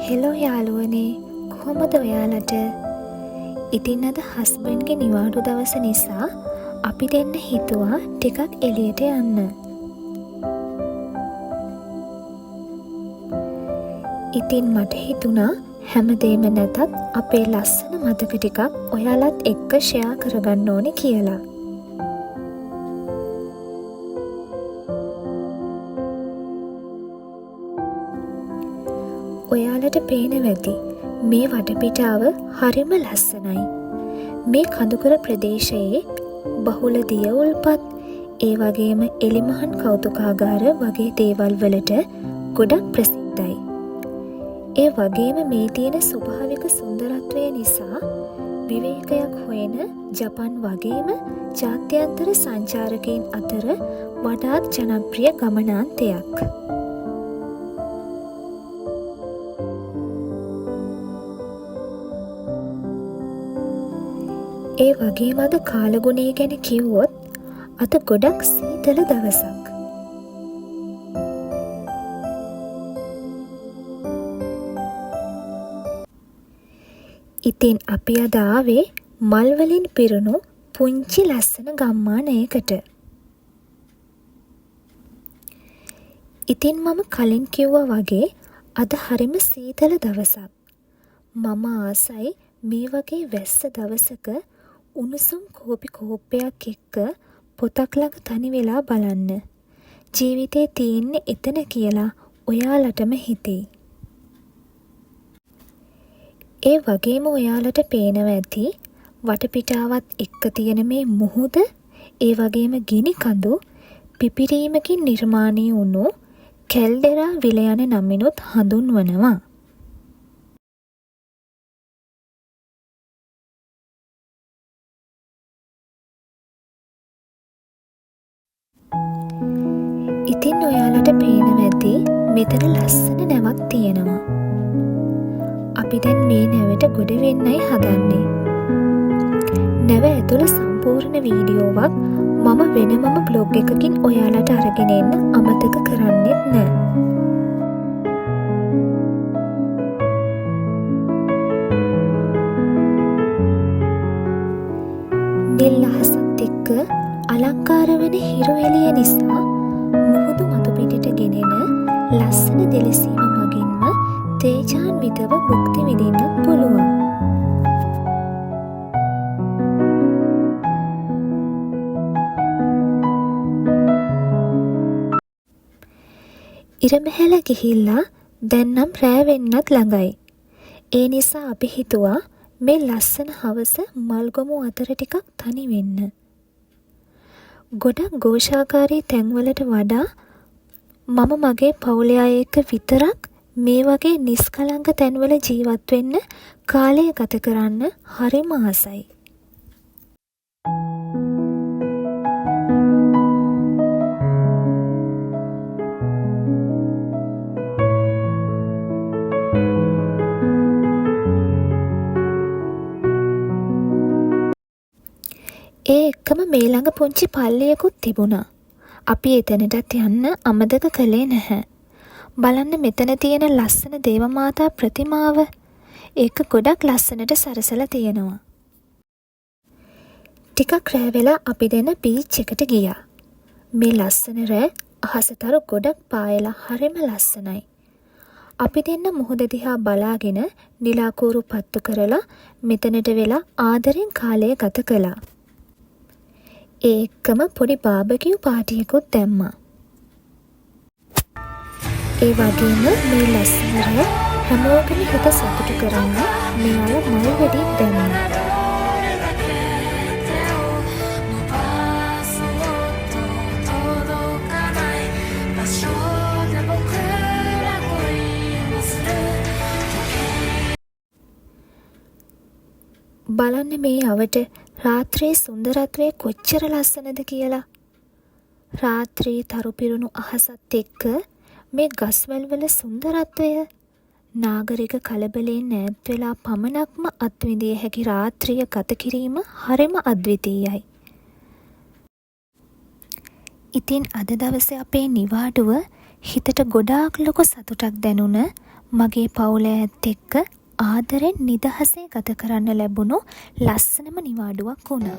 Hello යාළුවනේ, කොහොමද ඔයාලට? ඉතින් අද හස්බන්ඩ්ගේ නිවාඩු දවස නිසා අපි දෙන්න හිතුවා ටිකක් එළියට යන්න. ඉතින් මට හිතුණා හැමදේම නැතත් අපේ ලස්සන මතක ටිකක් ඔයාලත් එක්ක ෂෙයා කරගන්න ඕනේ කියලා. ඔයාලට පේනවා ඇති මේ වටපිටාව හරිම ලස්සනයි. මේ කඳුකර ප්‍රදේශයේ බහුල දිය උල්පත්, ඒ වගේම එලිමහන් කෞතුකාගාර වගේ දේවල් වලට ගොඩක් ප්‍රසිද්ධයි. ඒ වගේම මේ තියෙන ස්වභාවික සුන්දරත්වය නිසා විවේකයක් හොයන ජපන් වගේම ජාත්‍යන්තර සංචාරකයන් අතර වඩාත් ජනප්‍රිය ගමනාන්තයක්. ඒ වගේම අද කාලගුණය ගැන කිව්වොත් අද ගොඩක් සීතල දවසක්. ඉතින් අපි අද ආවේ මල් වලින් පිරුණු පුංචි ලස්සන ගම්මානයකට. ඉතින් මම කලින් කිව්වා වගේ අද හරිම සීතල දවසක්. මම ආසයි මේ වගේ වැස්ස දවසක උණුසුම් කෝපි කෝප්පයක් එක්ක පොතක් ළඟ තනි වෙලා බලන්න. ජීවිතේ තියෙන්නේ එතන කියලා ඔයාලටම හිතෙයි. ඒ වගේම ඔයාලට පේනවා ඇති වටපිටාවත් එක්ක තියෙන මේ මුහුද, ඒ වගේම ගිනි කඳු පිපිරීමකින් නිර්මාණය වුණු කැල්ඩෙරා විල යන නමිනුත් හඳුන්වනවා. ඉතින් ඔයාලට පේනවා ඇති මෙතන ලස්සන නැවක් තියෙනවා. අපි දැන් මේ නැවට ගොඩ වෙන්නයි හදන්නේ. නැව ඇතුළ සම්පූර්ණ වීඩියෝවක් මම වෙනමම බ්ලොග් එකකින් ඔයාලට අරගෙන එන්න අමතක කරන්නෙත් නෑ. නිල් අහසත් එක්ක අලංකාර වන හිරු එළිය නිසා මුහුදු මතු පිටට ගෙනෙන ලස්සන දෙලසීම මගින්ම තේජාන්විතව භුක්ති විඳින්නත් පුළුවන්. ඉරමැහැල ගිහිල්ලා දැන් නම් රෑ වෙන්නත් ළඟයි. ඒ නිසා අපි හිතුවා මේ ලස්සන හවස මල්ගොමු අතර ටිකක් තනි වෙන්න. ගොඩක් ഘോഷාකාරී තැන්වලට වඩා මම මගේ පවුලේ අය එක්ක විතරක් මේ වගේ නිස්කලංක තැන්වල ජීවත් වෙන්න කාලය ගත කරන්න හරිම ආසයි. ඒ එක්කම මේ ළඟ පුංචි පල්ලියකුත් තිබුණා. අපි එතනටත් යන්න අමතක කළේ නැහැ. බලන්න මෙතන තියෙන ලස්සන දේවමාතා ප්‍රතිමාව. ඒක ගොඩක් ලස්සනට සරසලා තියෙනවා. ටිකක් රෑ වෙලා අපි දෙන්න බීච් එකට ගියා. මේ ලස්සන රෑ අහසතරු ගොඩක් පායලා හරිම ලස්සනයි. අපි දෙන්න මුහුද දිහා බලාගෙන නිලාකූරු පත්තු කරලා මෙතනට වෙලා ආදරෙන් කාලය ගත කළා. ඒ එක්කම පොඩි බාබකියු පාටියකුත් දැම්මා. ඒ වගේම මේ ලස්සන රෑ හැමෝගම හිත සතුටු කරන්න මෙයාලා මල් වෙඩිත් දැම්මා. බලන්න මේ අවට රාත්‍රියේ සුන්දරත්වය කොච්චර ලස්සනද කියලා. රාත්‍රියේ තරු පිරුණු අහසත් එක්ක මේ ගස්වැල් වල සුන්දරත්වය නාගරික කලබලයෙන් ඈත් වෙලා පමණක්ම අත්විඳිය හැකි රාත්‍රිය ගත කිරීම හරිම අද්විතීයයි. ඉතින් අද දවසේ අපේ නිවාඩුව හිතට ගොඩාක් ලොකු සතුටක් දැනුණ මගේ පවුල ඇත් එක්ක ආදරෙන් නිදහසේ ගත කරන්න ලැබුණු ලස්සනම නිවාඩුවක් වුණා.